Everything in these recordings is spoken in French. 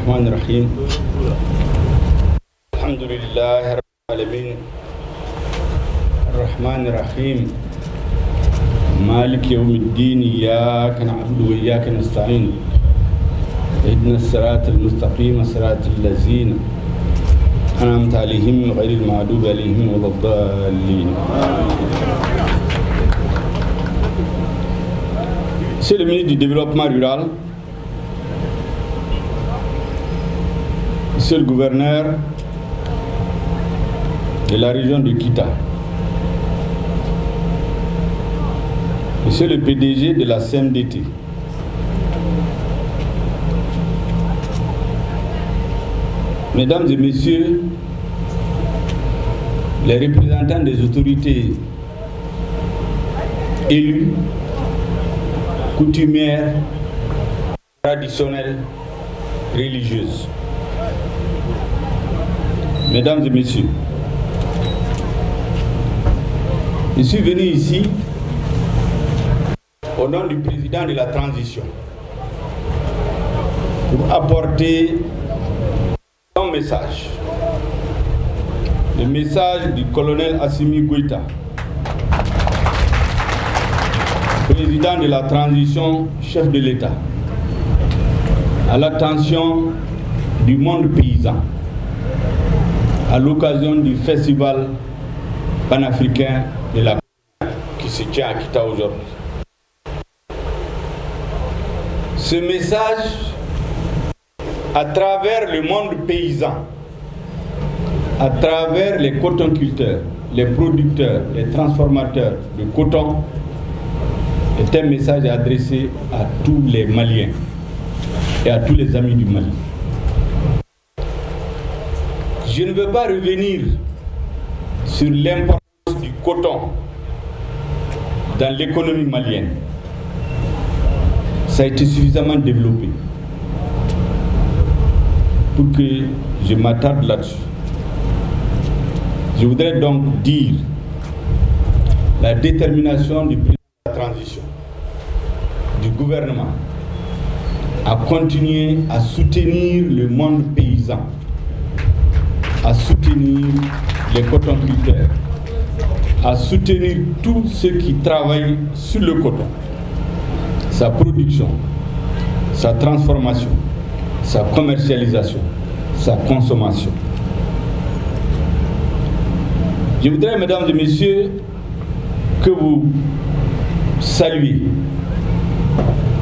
الرحمن الرحيم الحمد لله رب العالمين الرحمن الرحيم مالك يوم الدين إياك نعبد وإياك نستعين اهدنا الصراط المستقيم صراط الذين أنعمت عليهم غير المغضوب عليهم ولا الضالين. C'est le ministre du Développement rural, c'est le gouverneur de la région de Kita, c'est le PDG de la CMDT, mesdames et messieurs, les représentants des autorités élues, coutumières, traditionnelles, religieuses. Mesdames et messieurs, je suis venu ici au nom du président de la transition pour apporter un message, le message du colonel Assimi Goïta, président de la transition, chef de l'État, à l'attention du monde paysan, à l'occasion du festival panafricain de la qui se tient à Kita aujourd'hui. Ce message, à travers le monde paysan, à travers les cotonculteurs, les producteurs, les transformateurs de coton, est un message adressé à tous les Maliens et à tous les amis du Mali. Je ne veux pas revenir sur l'importance du coton dans l'économie malienne. Ça a été suffisamment développé pour que je m'attarde là-dessus. Je voudrais donc dire la détermination du président de la transition, du gouvernement, à continuer à soutenir le monde paysan, à soutenir les cotonculteurs, à soutenir tous ceux qui travaillent sur le coton, sa production, sa transformation, sa commercialisation, sa consommation. Je voudrais, mesdames et messieurs, que vous saluiez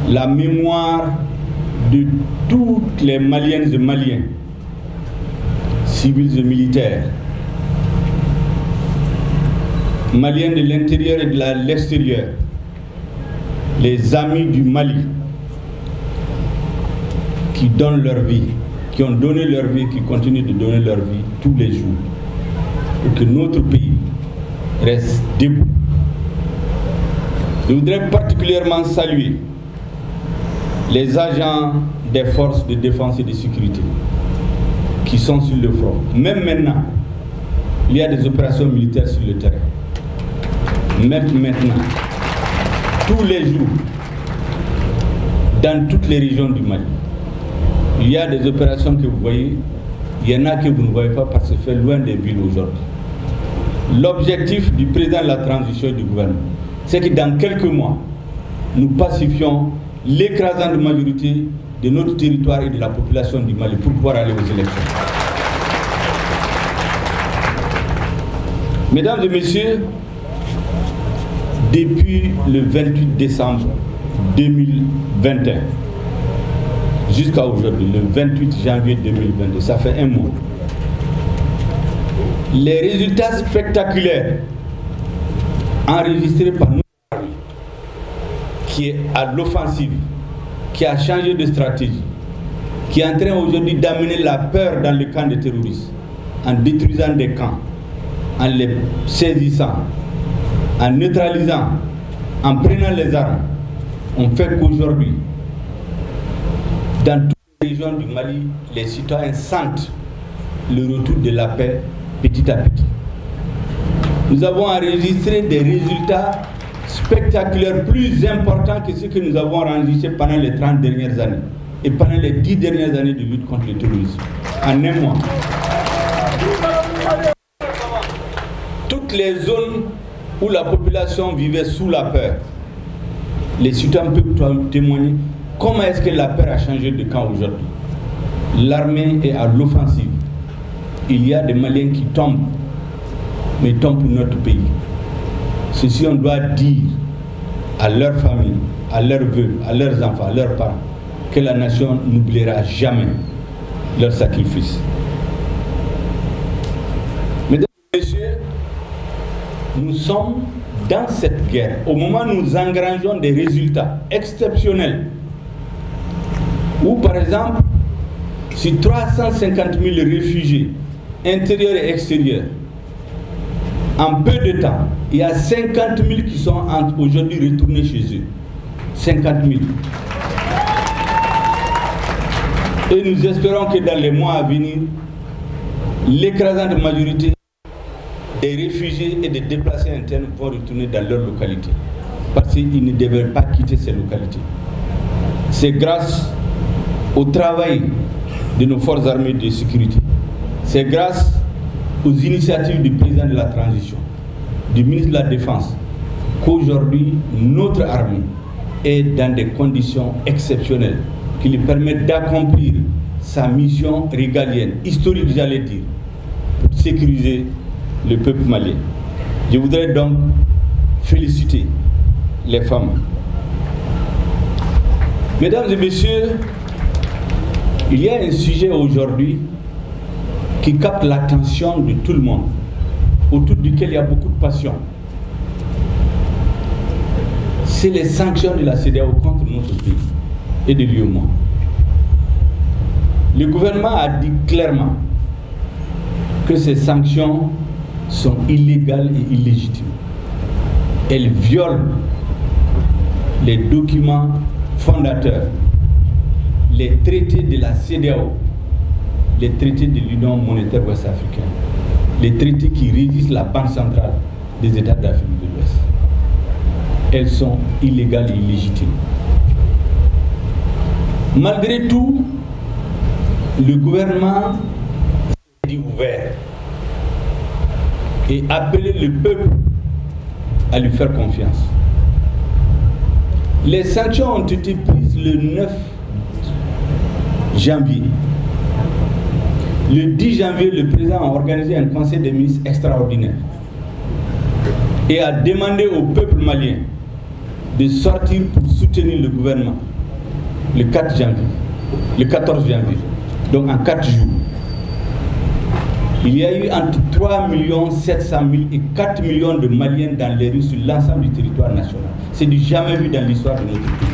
la mémoire de toutes les Maliennes et Maliens, civils et militaires, Maliens de l'intérieur et de l'extérieur, les amis du Mali qui donnent leur vie, qui ont donné leur vie, qui continuent de donner leur vie tous les jours pour que notre pays reste debout. Je voudrais particulièrement saluer les agents des forces de défense et de sécurité qui sont sur le front. Même maintenant, il y a des opérations militaires sur le terrain. Même maintenant, tous les jours, dans toutes les régions du Mali, il y a des opérations que vous voyez, il y en a que vous ne voyez pas parce que c'est loin des villes aujourd'hui. L'objectif du président de la transition et du gouvernement, c'est que dans quelques mois, nous pacifions l'écrasante majorité de notre territoire et de la population du Mali pour pouvoir aller aux élections. Mesdames et messieurs, depuis le 28 décembre 2021 jusqu'à aujourd'hui, le 28 janvier 2022, ça fait un mois, les résultats spectaculaires enregistrés par notre armée, qui est à l'offensive, qui a changé de stratégie, qui est en train aujourd'hui d'amener la peur dans le camp des terroristes, en détruisant des camps, en les saisissant, en neutralisant, en prenant les armes, on fait qu'aujourd'hui, dans toutes les régions du Mali, les citoyens sentent le retour de la paix petit à petit. Nous avons enregistré des résultats spectaculaires plus importants que ceux que nous avons enregistrés pendant les 30 dernières années. et pendant les 10 dernières années de lutte contre le terrorisme. En un mois. Toutes les zones où la population vivait sous la peur, les citoyens peuvent témoigner comment est-ce que la peur a changé de camp aujourd'hui. L'armée est à l'offensive. Il y a des Maliens qui tombent, mais ils tombent pour notre pays. Ceci, on doit dire à leurs familles, à leurs vœux, à leurs enfants, à leurs parents, que la nation n'oubliera jamais leur sacrifice. Mesdames et messieurs, nous sommes dans cette guerre. Au moment où nous engrangeons des résultats exceptionnels, où par exemple, sur 350 000 réfugiés intérieurs et extérieurs, en peu de temps, il y a 50 000 qui sont aujourd'hui retournés chez eux. 50 000. Et nous espérons que dans les mois à venir, l'écrasante majorité des réfugiés et des déplacés internes vont retourner dans leur localité. Parce qu'ils ne devraient pas quitter ces localités. C'est grâce au travail de nos forces armées de sécurité. C'est grâce aux initiatives du président de la transition, du ministre de la Défense, qu'aujourd'hui notre armée est dans des conditions exceptionnelles qui lui permettent d'accomplir sa mission régalienne, historique j'allais dire, pour sécuriser le peuple malien. Je voudrais donc féliciter les femmes. Mesdames et messieurs, il y a un sujet aujourd'hui qui capte l'attention de tout le monde, autour duquel il y a beaucoup de passion. C'est les sanctions de la CEDEAO contre notre pays et de l'UEMOA. Le gouvernement a dit clairement que ces sanctions sont illégales et illégitimes. Elles violent les documents fondateurs, les traités de la CEDEAO, les traités de l'Union monétaire ouest-africaine, les traités qui régissent la Banque centrale des États d'Afrique de l'Ouest. Elles sont illégales et illégitimes. Malgré tout, le gouvernement s'est dit ouvert et appelé le peuple à lui faire confiance. Les sanctions ont été prises le 9 janvier. Le 10 janvier, le président a organisé un conseil des ministres extraordinaire et a demandé au peuple malien de sortir pour soutenir le gouvernement le 4 janvier, le 14 janvier, donc en 4 jours. Il y a eu entre 3 700 000 et 4 millions de Maliens dans les rues sur l'ensemble du territoire national. C'est du jamais vu dans l'histoire de notre pays.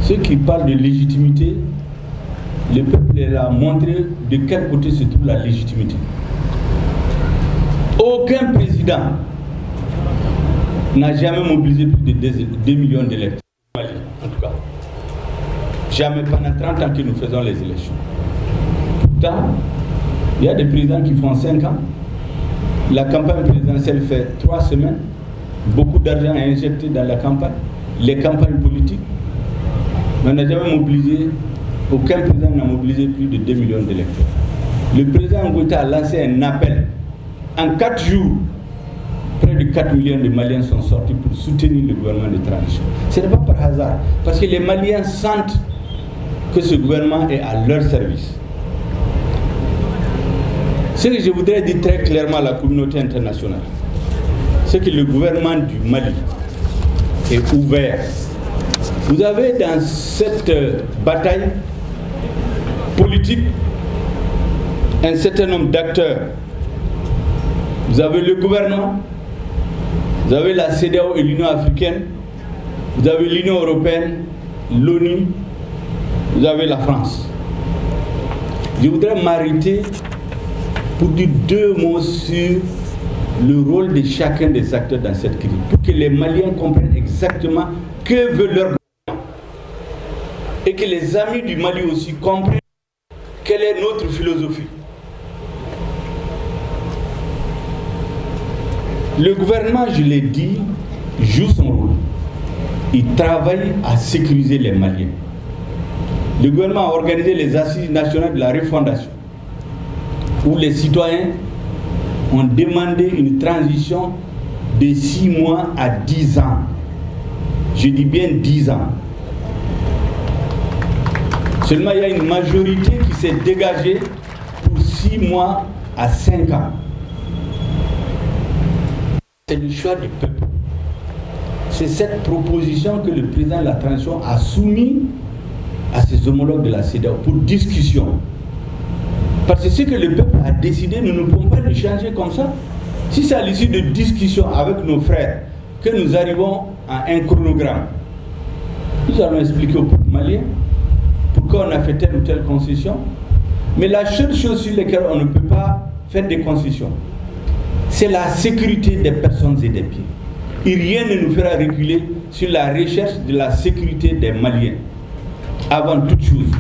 Ceux qui parlent de légitimité, le peuple a montré de quel côté se trouve la légitimité. Aucun président n'a jamais mobilisé plus de 2 millions d'électeurs au Mali, en tout cas. Jamais pendant 30 ans que nous faisons les élections. Pourtant, il y a des présidents qui font 5 ans. La campagne présidentielle fait 3 semaines. Beaucoup d'argent est injecté dans la campagne. Les campagnes politiques. Mais on n'a jamais mobilisé, aucun président n'a mobilisé plus de 2 millions d'électeurs. Le président Ngouta a lancé un appel. En 4 jours, près de 4 millions de Maliens sont sortis pour soutenir le gouvernement de transition. Ce n'est pas par hasard, parce que les Maliens sentent que ce gouvernement est à leur service. Ce que je voudrais dire très clairement à la communauté internationale, c'est que le gouvernement du Mali est ouvert. Vous avez dans cette bataille politique un certain nombre d'acteurs. Vous avez le gouvernement, vous avez la CEDEAO et l'Union africaine, vous avez l'Union européenne, l'ONU, vous avez la France. Je voudrais m'arrêter pour dire 2 mots sur le rôle de chacun des acteurs dans cette crise, pour que les Maliens comprennent exactement que veut leur gouvernement et que les amis du Mali aussi comprennent quelle est notre philosophie. Le gouvernement, je l'ai dit, joue son rôle. il travaille à sécuriser les Maliens. Le gouvernement a organisé les assises nationales de la refondation, où les citoyens ont demandé une transition de 6 mois à 10 ans. Je dis bien 10 ans. Seulement, il y a une majorité qui s'est dégagée pour 6 mois à 5 ans. C'est le choix du peuple. C'est cette proposition que le président de la transition a soumise à ses homologues de la CEDEAO pour discussion. Parce que ce que le peuple a décidé, nous ne pouvons pas le changer comme ça. Si c'est à l'issue de discussions avec nos frères que nous arrivons à un chronogramme, nous allons expliquer au peuple malien pourquoi on a fait telle ou telle concession. Mais la seule chose sur laquelle on ne peut pas faire des concessions, c'est la sécurité des personnes et des biens. Et rien ne nous fera reculer sur la recherche de la sécurité des Maliens. Avant toute chose.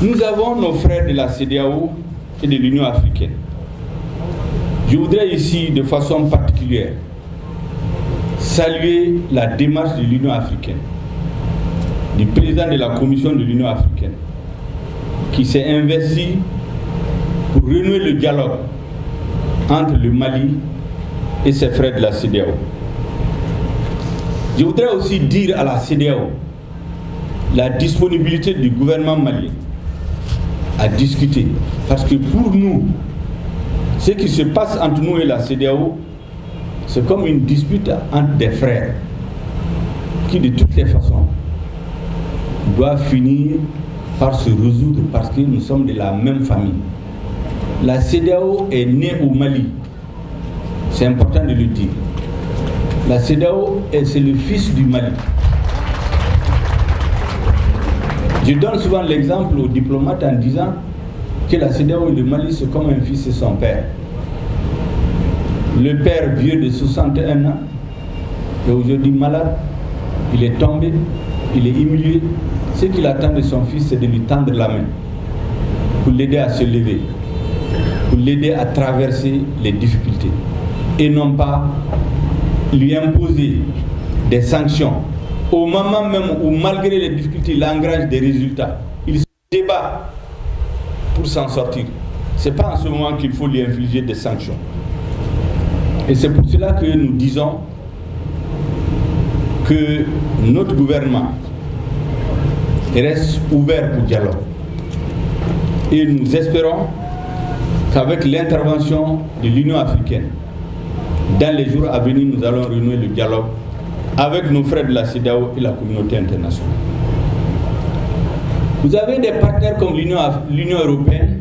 Nous avons nos frères de la CEDEAO et de l'Union africaine. Je voudrais ici, de façon particulière, saluer la démarche de l'Union africaine, du président de la Commission de l'Union africaine, qui s'est investi pour renouer le dialogue entre le Mali et ses frères de la CEDEAO. Je voudrais aussi dire à la CEDEAO la disponibilité du gouvernement malien à discuter. Parce que pour nous, ce qui se passe entre nous et la CEDEAO, c'est comme une dispute entre des frères qui, de toutes les façons, doivent finir par se résoudre parce que nous sommes de la même famille. La CEDEAO est née au Mali. C'est important de le dire. La CEDEAO, c'est le fils du Mali. Je donne souvent l'exemple aux diplomates en disant que la CEDEAO et le Mali, c'est comme un fils et son père. Le père vieux de 61 ans est aujourd'hui malade, il est tombé, il est humilié. Ce qu'il attend de son fils, c'est de lui tendre la main pour l'aider à se lever, pour l'aider à traverser les difficultés et non pas lui imposer des sanctions au moment même où, malgré les difficultés, il engrange des résultats. Il se débat pour s'en sortir. Ce n'est pas en ce moment qu'il faut lui infliger des sanctions. Et c'est pour cela que nous disons que notre gouvernement reste ouvert au dialogue. Et nous espérons qu'avec l'intervention de l'Union africaine, dans les jours à venir, nous allons renouer le dialogue avec nos frères de la CEDEAO et la communauté internationale. Vous avez des partenaires comme l'Union européenne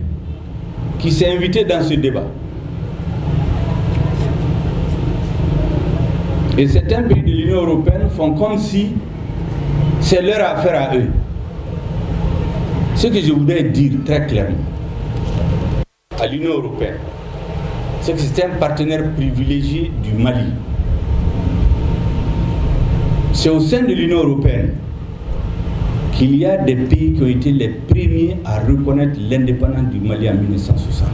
qui s'est invitée dans ce débat. Et certains pays de l'Union européenne font comme si c'est leur affaire à eux. Ce que je voudrais dire très clairement à l'Union européenne, c'est que c'est un partenaire privilégié du Mali. C'est au sein de l'Union européenne qu'il y a des pays qui ont été les premiers à reconnaître l'indépendance du Mali en 1960.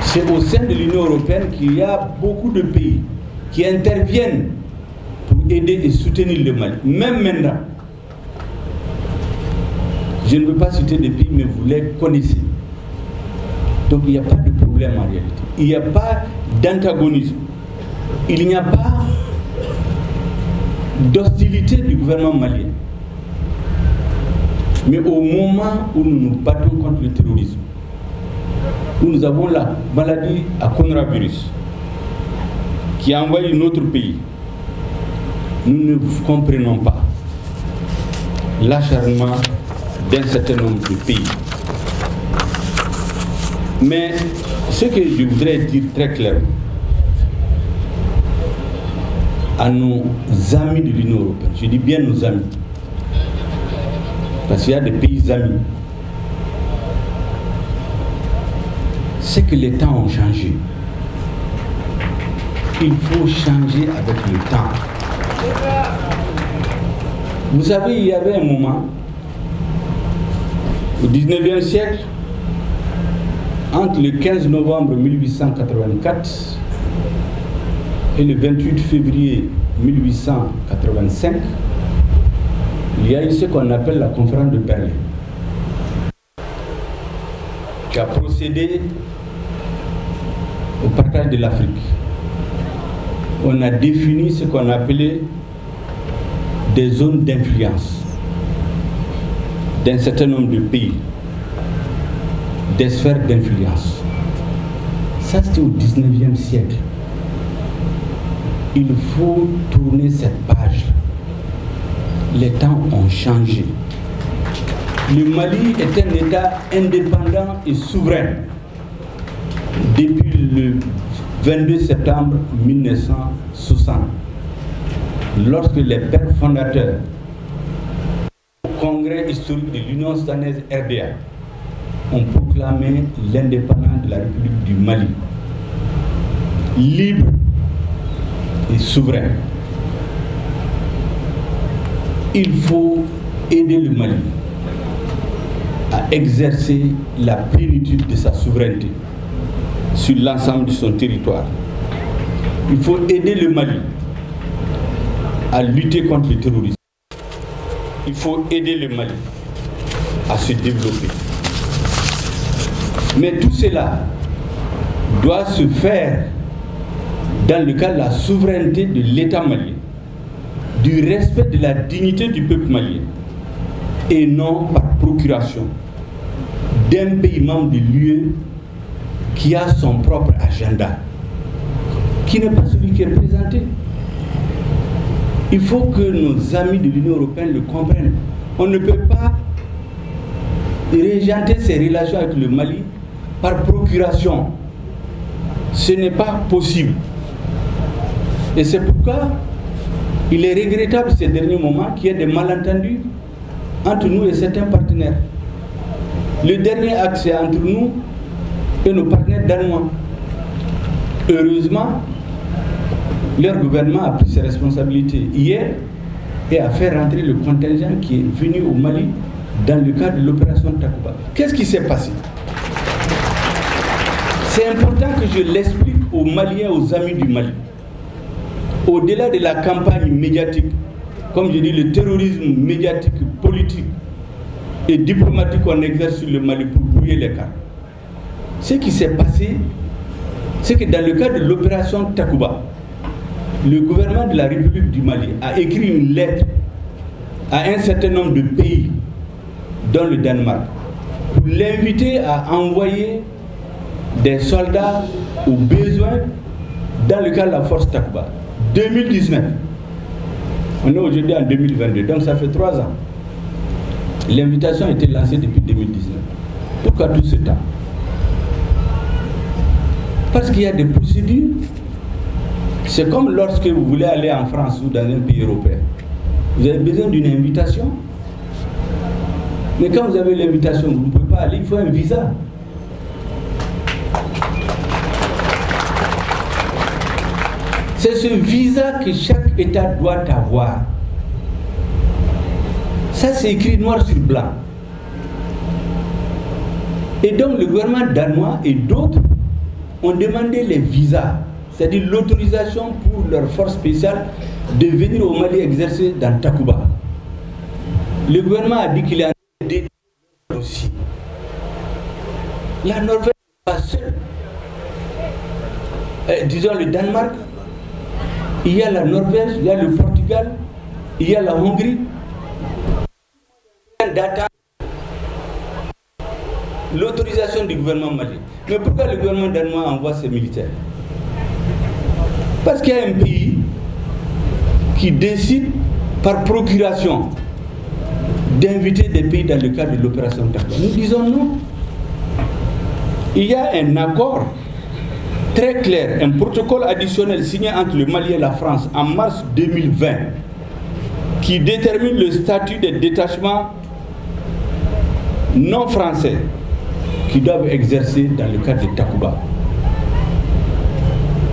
C'est au sein de l'Union européenne qu'il y a beaucoup de pays qui interviennent pour aider et soutenir le Mali. Même maintenant, je ne veux pas citer des pays, mais vous les connaissez. Donc il n'y a pas de problème en réalité. Il n'y a pas d'antagonisme. Il n'y a pas d'hostilité du gouvernement malien. Mais au moment où nous nous battons contre le terrorisme, où nous avons la maladie à coronavirus qui a envahi notre pays, nous ne comprenons pas l'acharnement d'un certain nombre de pays. Mais ce que je voudrais dire très clairement à nos amis de l'Union européenne, je dis bien nos amis, parce qu'il y a des pays amis, c'est que les temps ont changé. Il faut changer avec le temps. Vous savez, il y avait un moment, au 19e siècle, entre le 15 novembre 1884 et le 28 février 1885, il y a eu ce qu'on appelle la conférence de Berlin, qui a procédé au partage de l'Afrique. On a défini ce qu'on appelait des zones d'influence d'un certain nombre de pays, des sphères d'influence. Ça, c'était au 19e siècle. Il faut tourner cette page. Les temps ont changé. Le Mali est un État indépendant et souverain depuis le 22 septembre 1960, lorsque les pères fondateurs au Congrès historique de l'Union soudanaise RDA ont proclamé l'indépendance de la République du Mali, libre et souverain. Il faut aider le Mali à exercer la plénitude de sa souveraineté sur l'ensemble de son territoire. Il faut aider le Mali à lutter contre le terrorisme. Il faut aider le Mali à se développer. Mais tout cela doit se faire dans le cadre de la souveraineté de l'État malien, du respect de la dignité du peuple malien, et non par procuration d'un pays membre de l'UE qui a son propre agenda, qui n'est pas celui qui est présenté. Il faut que nos amis de l'Union européenne le comprennent. On ne peut pas régenter ses relations avec le Mali par procuration. Ce n'est pas possible. Et c'est pourquoi il est regrettable ces derniers moments qu'il y ait des malentendus entre nous et certains partenaires. Le dernier axe est entre nous et nos partenaires danois. Heureusement, leur gouvernement a pris ses responsabilités hier et a fait rentrer le contingent qui est venu au Mali dans le cadre de l'opération Takuba. Qu'est-ce qui s'est passé? C'est important que je l'explique aux Maliens, aux amis du Mali. Au-delà de la campagne médiatique, comme je dis, le terrorisme médiatique, politique et diplomatique qu'on exerce sur le Mali pour brouiller les cartes, ce qui s'est passé, c'est que dans le cadre de l'opération Takuba, le gouvernement de la République du Mali a écrit une lettre à un certain nombre de pays, dont le Danemark, pour l'inviter à envoyer des soldats au besoin dans le cadre de la force Takuba. 2019. On est aujourd'hui en 2022, donc ça fait 3 ans. L'invitation a été lancée depuis 2019. Pourquoi tout ce temps? Parce qu'il y a des procédures. C'est comme lorsque vous voulez aller en France ou dans un pays européen. Vous avez besoin d'une invitation. Mais quand vous avez l'invitation, vous ne pouvez pas aller, il faut un visa. C'est ce visa que chaque État doit avoir. Ça, c'est écrit noir sur blanc. Et donc, le gouvernement danois et d'autres ont demandé les visas, c'est-à-dire l'autorisation pour leurs forces spéciales de venir au Mali exercer dans Takuba. Le gouvernement a dit qu'il a des dossiers. La Norvège n'est pas seule. Disons le Danemark, il y a la Norvège, il y a le Portugal, il y a la Hongrie. L'autorisation du gouvernement malien. Mais pourquoi le gouvernement danois envoie ses militaires? Parce qu'il y a un pays qui décide par procuration d'inviter des pays dans le cadre de l'opération Takuba. Nous disons non. Il y a un accord très clair, un protocole additionnel signé entre le Mali et la France en mars 2020 qui détermine le statut des détachements non français qui doivent exercer dans le cadre de Takuba.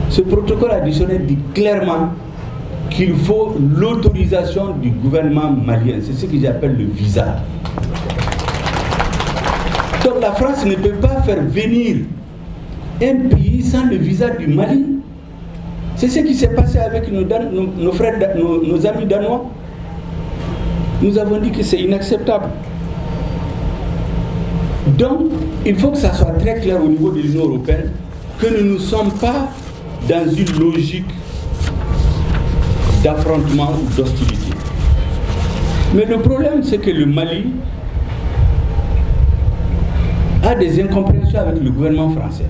Ce protocole additionnel dit clairement qu'il faut l'autorisation du gouvernement malien. C'est ce que j'appelle le visa. Donc la France ne peut pas faire venir un pays sans le visa du Mali. C'est ce qui s'est passé avec nos frères, nos amis danois. Nous avons dit que c'est inacceptable. Donc, il faut que ça soit très clair au niveau de l'Union européenne que nous ne sommes pas dans une logique d'affrontement ou d'hostilité. Mais le problème, c'est que le Mali a des incompréhensions avec le gouvernement français.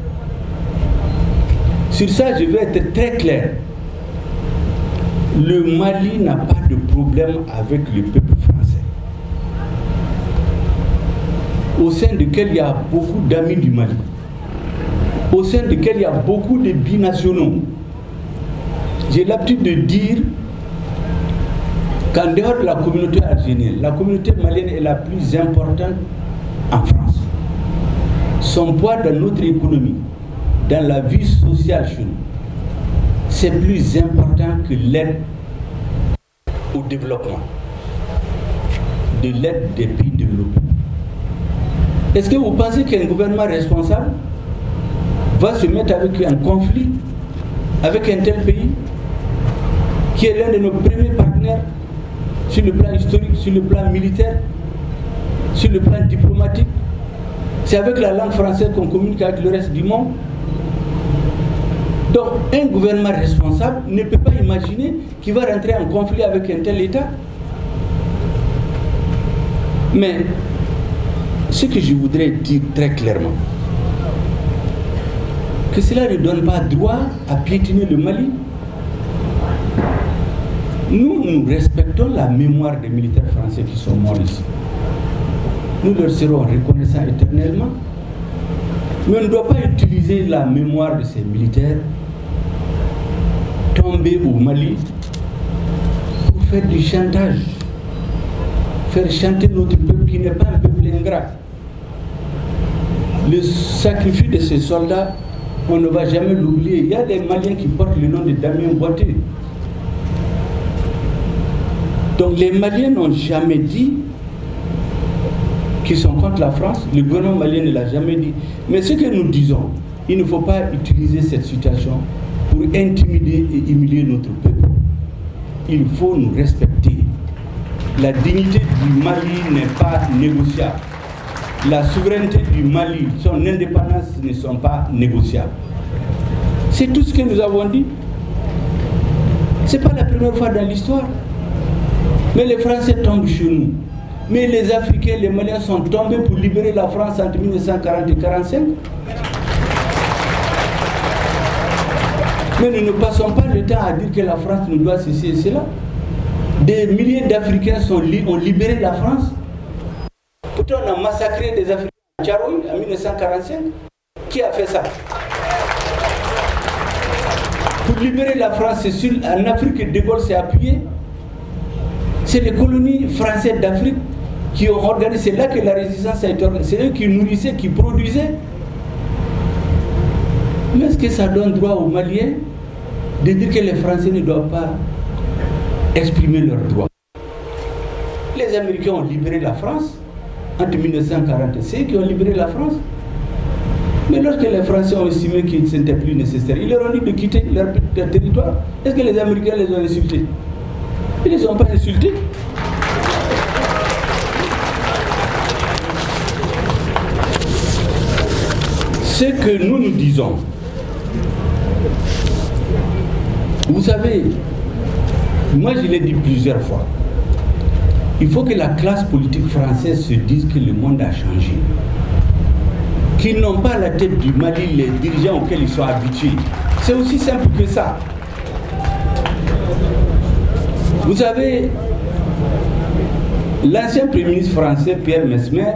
Sur ça, je vais être très clair. Le Mali n'a pas de problème avec le peuple français, au sein duquel il y a beaucoup d'amis du Mali, au sein duquel il y a beaucoup de binationaux. J'ai l'habitude de dire qu'en dehors de la communauté algérienne, la communauté malienne est la plus importante en France. Son poids dans notre économie, dans la vie sociale chez nous, c'est plus important que l'aide au développement, de l'aide des pays développés. Est-ce que vous pensez qu'un gouvernement responsable va se mettre avec un conflit avec un tel pays qui est l'un de nos premiers partenaires sur le plan historique, sur le plan militaire, sur le plan diplomatique? C'est avec la langue française qu'on communique avec le reste du monde. Donc, un gouvernement responsable ne peut pas imaginer qu'il va rentrer en conflit avec un tel État. Mais, ce que je voudrais dire très clairement, que cela ne donne pas droit à piétiner le Mali. Nous respectons la mémoire des militaires français qui sont morts ici. Nous leur serons reconnaissants éternellement. Mais on ne doit pas utiliser la mémoire de ces militaires tombés au Mali pour faire du chantage, faire chanter notre peuple qui n'est pas un peuple ingrat. Le sacrifice de ces soldats, on ne va jamais l'oublier. Il y a des Maliens qui portent le nom de Damien Boité. Donc les Maliens n'ont jamais dit qu'ils sont contre la France. Le gouvernement malien ne l'a jamais dit. Mais ce que nous disons, il ne faut pas utiliser cette situation pour intimider et humilier notre peuple. Il faut nous respecter. La dignité du Mali n'est pas négociable. La souveraineté du Mali, son indépendance ne sont pas négociables. C'est tout ce que nous avons dit. Ce n'est pas la première fois dans l'histoire. Mais les Français tombent chez nous. Mais les Africains, les Maliens sont tombés pour libérer la France entre 1940 et 1945. Mais nous ne passons pas le temps à dire que la France nous doit ceci et cela. Des milliers d'Africains ont libéré la France. Pourtant, on a massacré des Africains à Tcharoui en 1945. Qui a fait ça? Pour libérer la France, c'est en Afrique que De Gaulle s'est appuyé. C'est les colonies françaises d'Afrique qui ont organisé, c'est là que la résistance a été organisée. C'est eux qui nourrissaient, qui produisaient. Mais est-ce que ça donne droit aux Maliens de dire que les Français ne doivent pas exprimer leurs droits? Les Américains ont libéré la France entre 1940. C'est eux qui ont libéré la France. Mais lorsque les Français ont estimé que ce n'était plus nécessaire, ils leur ont dit de quitter leur territoire. Est-ce que les Américains les ont insultés? Ils ne les ont pas insultés. Ce que nous disons, vous savez, moi je l'ai dit plusieurs fois, il faut que la classe politique française se dise que le monde a changé. Qu'ils n'ont pas à la tête du Mali les dirigeants auxquels ils sont habitués. C'est aussi simple que ça. Vous savez, l'ancien Premier ministre français, Pierre Messmer,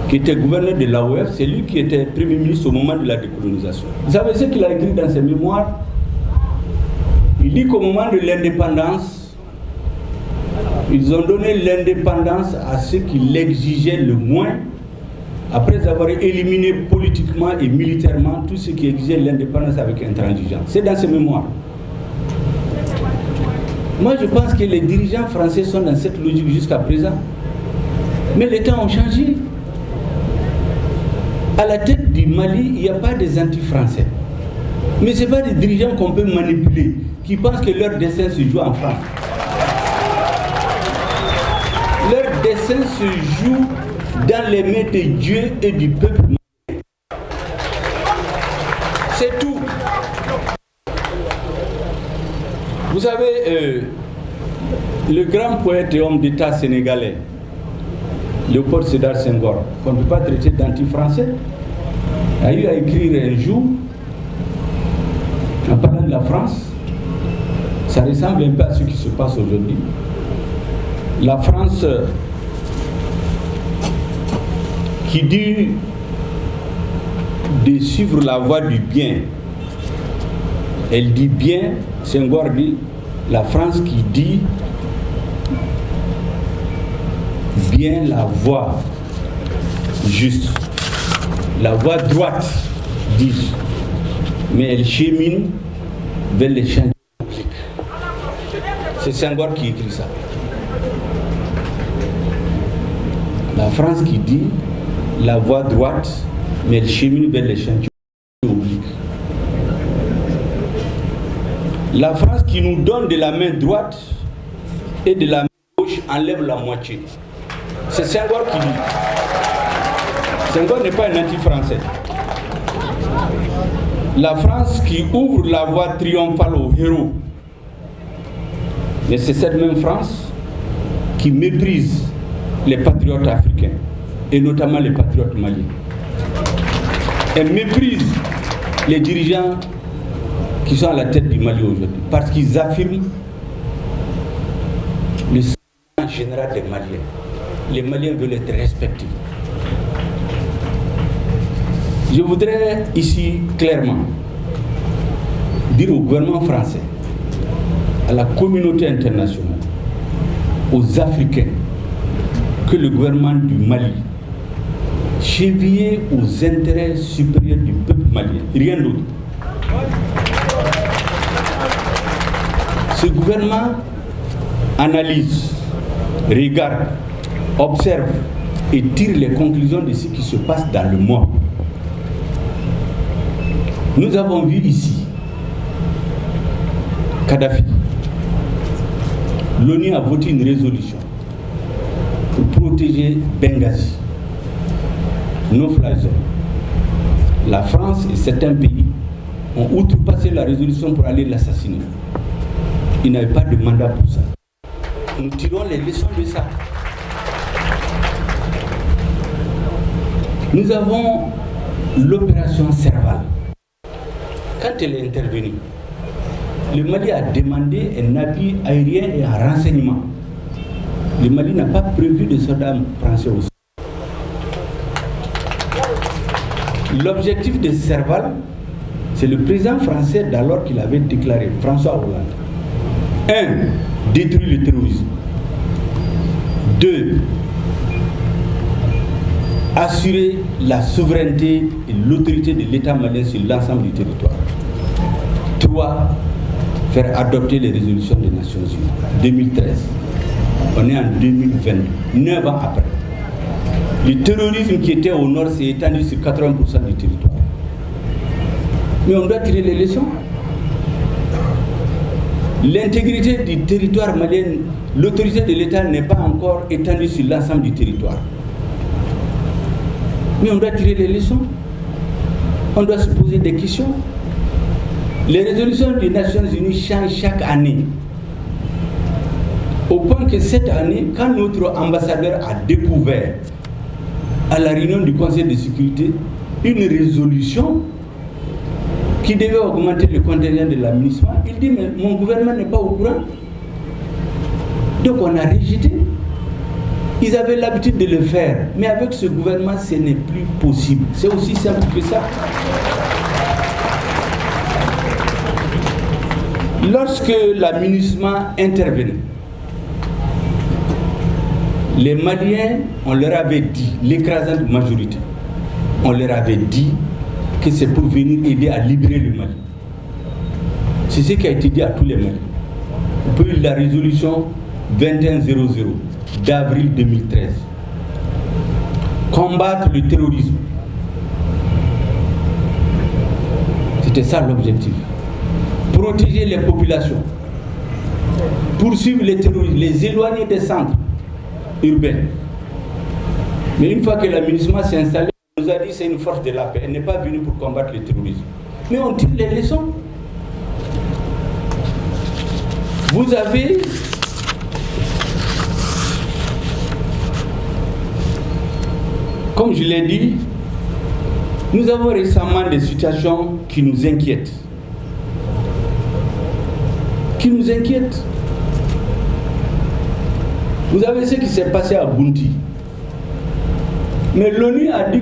qui était gouverneur de l'AOF, c'est lui qui était Premier ministre au moment de la décolonisation. Vous savez ce qu'il a écrit dans ses mémoires? Il dit qu'au moment de l'indépendance, ils ont donné l'indépendance à ceux qui l'exigeaient le moins, après avoir éliminé politiquement et militairement tous ceux qui exigeaient l'indépendance avec intransigeance. C'est dans ses mémoires. Moi, je pense que les dirigeants français sont dans cette logique jusqu'à présent. Mais les temps ont changé. À la tête du Mali, il n'y a pas des anti-français. Mais ce n'est pas des dirigeants qu'on peut manipuler, qui pensent que leur destin se joue en France. Leur destin se joue dans les mains de Dieu et du peuple. C'est tout. Vous savez, le grand poète et homme d'État sénégalais, Léopold Sédar Senghor, qu'on ne peut pas traiter d'anti-français, a eu à écrire un jour, en parlant de la France, ça ressemble un peu à ce qui se passe aujourd'hui. La France qui dit de suivre la voie du bien, elle dit bien, Senghor dit, la France qui dit bien la voie juste, la voie droite, dis-je, mais elle chemine vers les champs publics. C'est Senghor qui écrit ça. La France qui dit la voie droite, mais elle chemine vers les champs publics. La France qui nous donne de la main droite et de la main gauche enlève la moitié. C'est Senghor qui dit. Senghor n'est pas un anti-français. La France qui ouvre la voie triomphale aux héros. Mais c'est cette même France qui méprise les patriotes africains, et notamment les patriotes maliens. Elle méprise les dirigeants qui sont à la tête du Mali aujourd'hui, parce qu'ils affirment le sentiment général des Maliens. Les Maliens veulent être respectés. Je voudrais ici clairement dire au gouvernement français, à la communauté internationale, aux Africains, que le gouvernement du Mali, chevillé aux intérêts supérieurs du peuple malien, rien d'autre. Ce gouvernement analyse, regarde, observe et tire les conclusions de ce qui se passe dans le monde. Nous avons vu ici Kadhafi. L'ONU a voté une résolution pour protéger Benghazi, no-fly zone. La France et certains pays ont outrepassé la résolution pour aller l'assassiner. Ils n'avaient pas de mandat pour ça. Nous tirons les leçons de ça. Nous avons l'opération Serval. Quand elle est intervenue, le Mali a demandé un appui aérien et un renseignement. Le Mali n'a pas prévu de soldats français aussi. L'objectif de Serval, c'est le président français d'alors qu'il avait déclaré, François Hollande. 1. Détruire le terrorisme. 2. Assurer la souveraineté et l'autorité de l'État malien sur l'ensemble du territoire. 3. Faire adopter les résolutions des Nations Unies. 2013. On est en 2022, 9 ans après. Le terrorisme qui était au nord s'est étendu sur 80% du territoire. Mais on doit tirer les leçons. L'intégrité du territoire malien, l'autorité de l'État n'est pas encore étendue sur l'ensemble du territoire. Mais on doit tirer les leçons. On doit se poser des questions. Les résolutions des Nations Unies changent chaque année. Au point que cette année, quand notre ambassadeur a découvert à la réunion du Conseil de sécurité une résolution qui devait augmenter le contingent de l'administration, il dit mais mon gouvernement n'est pas au courant. Donc on a rejeté. Ils avaient l'habitude de le faire, mais avec ce gouvernement, ce n'est plus possible. C'est aussi simple que ça. Lorsque la MINUSMA intervenait, les Maliens, on leur avait dit, l'écrasante majorité, on leur avait dit que c'est pour venir aider à libérer le Mali. C'est ce qui a été dit à tous les Maliens. Vous pouvez la résolution 2100 d'avril 2013. Combattre le terrorisme, C'était ça l'objectif. Protéger les populations, poursuivre les terroristes, les éloigner des centres urbains. Mais une fois que l'aménagement s'est installé, on nous a dit que c'est une force de la paix. Elle n'est pas venue pour combattre le terrorisme. Mais on tire les leçons. Vous avez comme je l'ai dit, nous avons récemment des situations qui nous inquiètent. Vous avez ce qui s'est passé à Bounti. Mais l'ONU a dit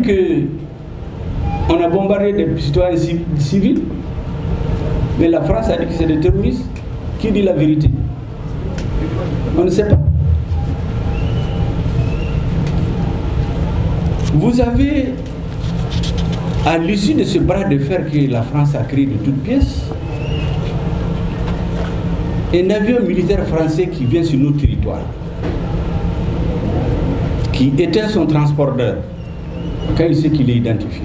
qu'on a bombardé des citoyens civils. Mais la France a dit que c'est des terroristes. Qui dit la vérité? On ne sait pas. Vous avez, à l'issue de ce bras de fer que la France a créé de toutes pièces, un avion militaire français qui vient sur nos territoires, qui éteint son transporteur quand il sait qu'il est identifié.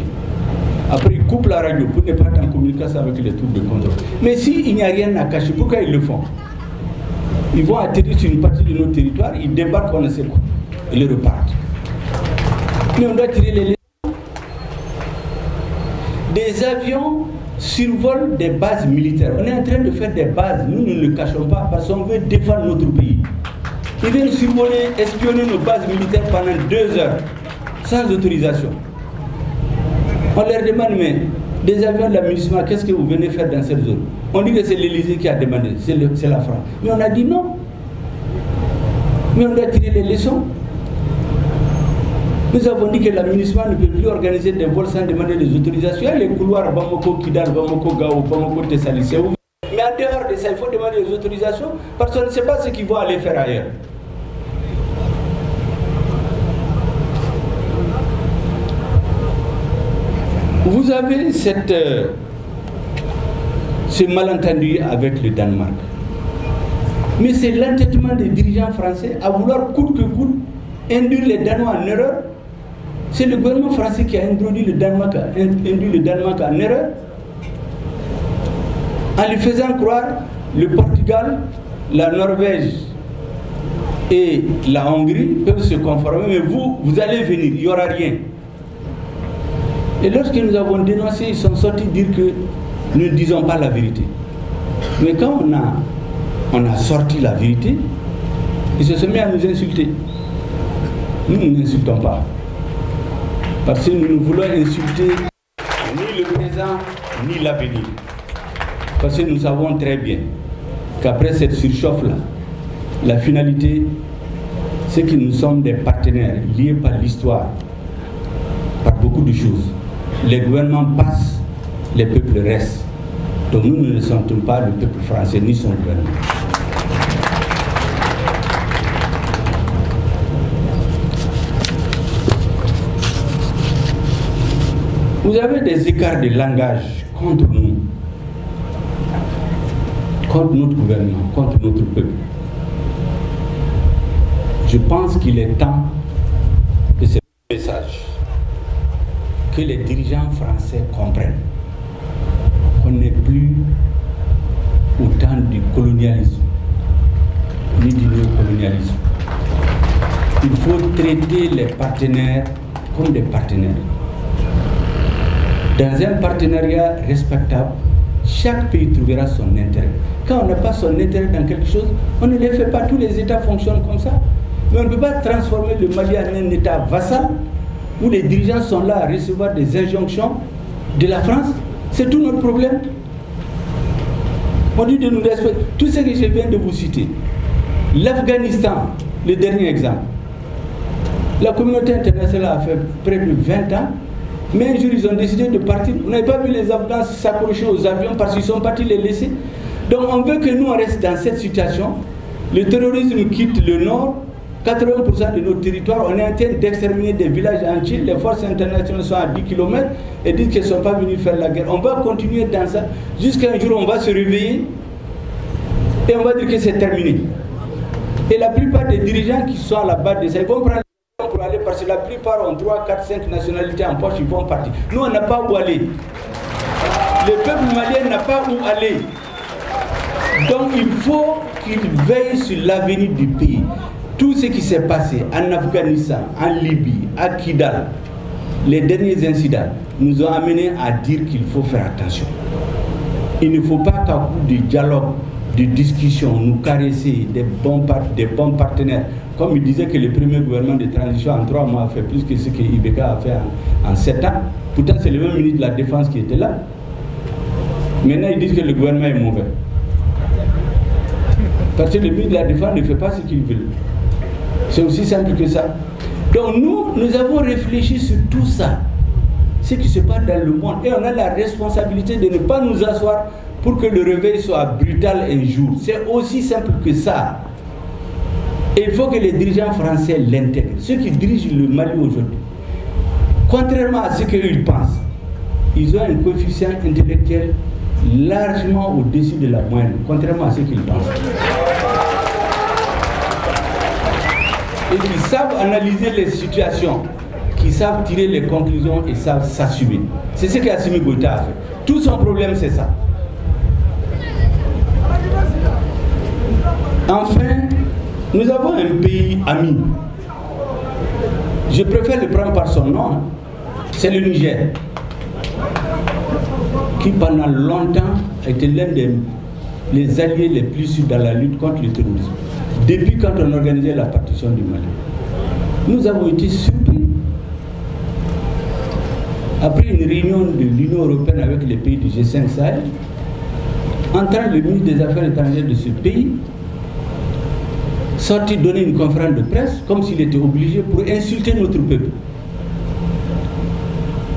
Après, il coupe la radio pour ne pas être en communication avec les troupes de contrôle. Mais s'il n'y a rien à cacher, pourquoi ils le font? Ils vont atterrir sur une partie de notre territoire, ils débarquent, on ne sait quoi, et ils repartent. Mais on doit tirer les leçons. Des avions survolent des bases militaires. On est en train de faire des bases, nous ne le cachons pas, parce qu'on veut défendre notre pays. Ils viennent survoler, espionner nos bases militaires pendant 2 heures, sans autorisation. On leur demande, mais des avions de l'aménagement, qu'est-ce que vous venez faire dans cette zone? On dit que c'est l'Élysée qui a demandé, c'est la France. Mais on a dit non. Mais on doit tirer les leçons. Nous avons dit que l'aménagement ne peut plus organiser des vols sans demander des autorisations. Il y a les couloirs Bamako, Kidal, Bamako, Gao, Bamako, Tessali, c'est ouvert. Mais en dehors de ça, il faut demander des autorisations parce qu'on ne sait pas ce qu'ils vont aller faire ailleurs. Vous avez ce malentendu avec le Danemark. Mais c'est l'entêtement des dirigeants français à vouloir coûte que coûte induire les Danois en erreur. C'est le gouvernement français qui a induit le Danemark en erreur en lui faisant croire le Portugal, la Norvège et la Hongrie peuvent se conformer, mais vous allez venir, il n'y aura rien. Et lorsque nous avons dénoncé, ils sont sortis dire que nous ne disons pas la vérité. Mais quand on a sorti la vérité, ils se sont mis à nous insulter. Nous n'insultons pas. Parce que nous ne voulons insulter ni le présent, ni l'avenir. Parce que nous savons très bien qu'après cette surchauffe-là, la finalité, c'est que nous sommes des partenaires liés par l'histoire, par beaucoup de choses. Les gouvernements passent, les peuples restent. Donc nous ne sentons pas le peuple français ni son gouvernement. Vous avez des écarts de langage contre nous, contre notre gouvernement, contre notre peuple. Je pense qu'il est temps que ce message, que les dirigeants français comprennent qu'on n'est plus au temps du colonialisme, ni du néocolonialisme. Il faut traiter les partenaires comme des partenaires. Dans un partenariat respectable, chaque pays trouvera son intérêt. Quand on n'a pas son intérêt dans quelque chose, on ne le fait pas. Tous les États fonctionnent comme ça. Mais on ne peut pas transformer le Mali en un État vassal où les dirigeants sont là à recevoir des injonctions de la France. C'est tout notre problème. On dit de nous respecter. Tout ce que je viens de vous citer, l'Afghanistan, le dernier exemple, la communauté internationale a fait près de 20 ans, mais un jour ils ont décidé de partir. Vous n'avez pas vu les Afghans s'accrocher aux avions parce qu'ils sont partis les laisser. Donc on veut que nous on reste dans cette situation. Le terrorisme quitte le nord. 80% de nos territoires, on est en train d'exterminer des villages entiers. Les forces internationales sont à 10 km et disent qu'elles ne sont pas venues faire la guerre. On va continuer dans ça jusqu'à un jour on va se réveiller et on va dire que c'est terminé. Et la plupart des dirigeants qui sont à la base de ça, ils vont prendre l'avion pour aller parce que la plupart ont 3, 4, 5 nationalités en poche, ils vont partir. Nous, on n'a pas où aller. Le peuple malien n'a pas où aller. Donc il faut qu'il veille sur l'avenir du pays. Tout ce qui s'est passé en Afghanistan, en Libye, à Kidal, les derniers incidents nous ont amenés à dire qu'il faut faire attention. Il ne faut pas qu'à coup de dialogue, de discussion, nous caresser des bons partenaires. Comme il disait que le premier gouvernement de transition en 3 mois a fait plus que ce que Ibeka a fait en 7 ans. Pourtant, c'est le même ministre de la Défense qui était là. Maintenant, ils disent que le gouvernement est mauvais. Parce que le ministre de la Défense ne fait pas ce qu'il veut. C'est aussi simple que ça. Donc nous avons réfléchi sur tout ça. Ce qui se passe dans le monde. Et on a la responsabilité de ne pas nous asseoir pour que le réveil soit brutal un jour. C'est aussi simple que ça. Et il faut que les dirigeants français l'intègrent. Ceux qui dirigent le Mali aujourd'hui, contrairement à ce qu'ils pensent, ils ont un coefficient intellectuel largement au-dessus de la moyenne, contrairement à ce qu'ils pensent. Et qui savent analyser les situations, qui savent tirer les conclusions et savent s'assumer. C'est ce qu'Assimi Goïta a fait. Tout son problème, c'est ça. Enfin, nous avons un pays ami. Je préfère le prendre par son nom. C'est le Niger, qui pendant longtemps a été l'un des alliés les plus sûrs dans la lutte contre le terrorisme. Depuis quand on organisait la partition du Mali, nous avons été surpris. Après une réunion de l'Union européenne avec les pays du G5 Sahel, entend le ministre des Affaires étrangères de ce pays sortir donner une conférence de presse comme s'il était obligé pour insulter notre peuple.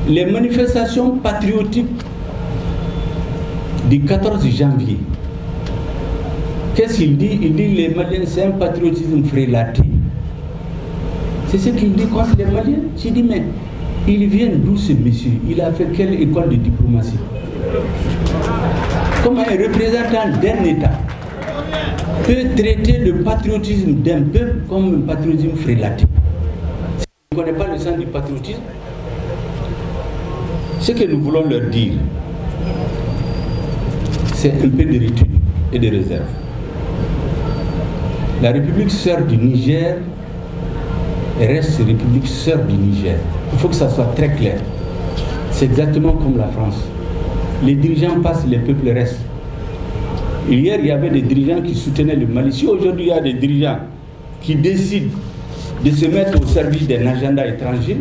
Les manifestations patriotiques du 14 janvier, qu'est-ce qu'il dit? Il dit les Maliens, c'est un patriotisme frélaté. C'est ce qu'il dit contre les Maliens. J'ai dit, mais il vient d'où ce monsieur? Il a fait quelle école de diplomatie? Comment un représentant d'un État peut traiter le patriotisme d'un peuple comme un patriotisme frélaté? On ne connaît pas le sens du patriotisme. Ce que nous voulons leur dire, c'est un peu de retenue et de réserve. La République sœur du Niger reste République sœur du Niger. Il faut que ça soit très clair. C'est exactement comme la France. Les dirigeants passent, les peuples restent. Hier, il y avait des dirigeants qui soutenaient le Mali. Si aujourd'hui, il y a des dirigeants qui décident de se mettre au service d'un agenda étranger,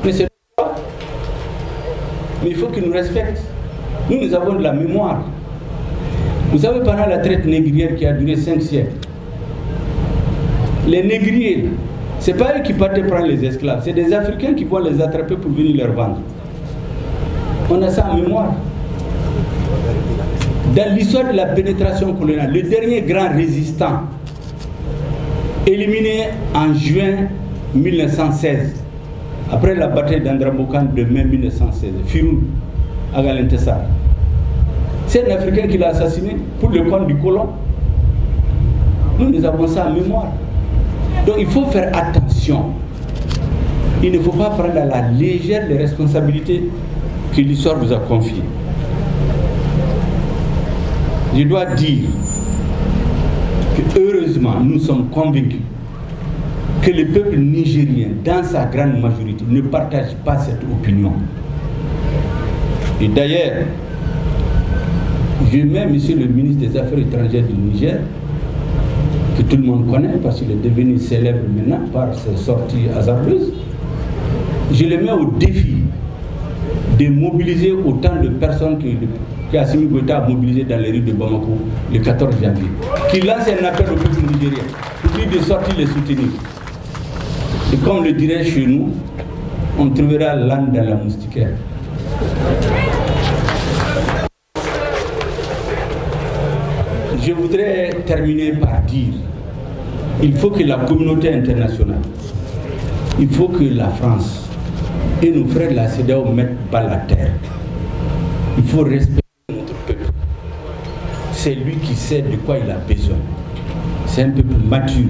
mais c'est pas. Mais il faut qu'ils nous respectent. Nous avons de la mémoire. Vous savez, pendant la traite négrière qui a duré 5 siècles, les négriers, ce n'est pas eux qui partaient prendre les esclaves, c'est des Africains qui vont les attraper pour venir leur vendre. On a ça en mémoire. Dans l'histoire de la pénétration coloniale, le dernier grand résistant, éliminé en juin 1916, après la bataille d'Andramokan de mai 1916, Firoun, à Galentessar, c'est un Africain qui l'a assassiné pour le compte du colon. Nous avons ça en mémoire. Donc il faut faire attention. Il ne faut pas prendre à la légère les responsabilités que l'histoire vous a confiées. Je dois dire que heureusement, nous sommes convaincus que le peuple nigérien, dans sa grande majorité, ne partage pas cette opinion. Et d'ailleurs, je mets monsieur le ministre des Affaires étrangères du Niger, que tout le monde connaît parce qu'il est devenu célèbre maintenant par ses sorties hasardeuses, je le mets au défi de mobiliser autant de personnes que Assimi Goïta a mobilisé dans les rues de Bamako le 14 janvier, qui lance un appel au peuple nigérien pour lui de sortir les soutenir. Et comme le dirait chez nous, on trouvera l'âne dans la moustiquaire. Je voudrais terminer par dire, il faut que la communauté internationale, il faut que la France et nos frères de la CEDEAO mettent bas la terre. Il faut respecter notre peuple. C'est lui qui sait de quoi il a besoin. C'est un peuple mature,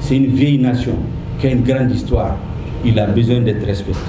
c'est une vieille nation qui a une grande histoire. Il a besoin d'être respecté.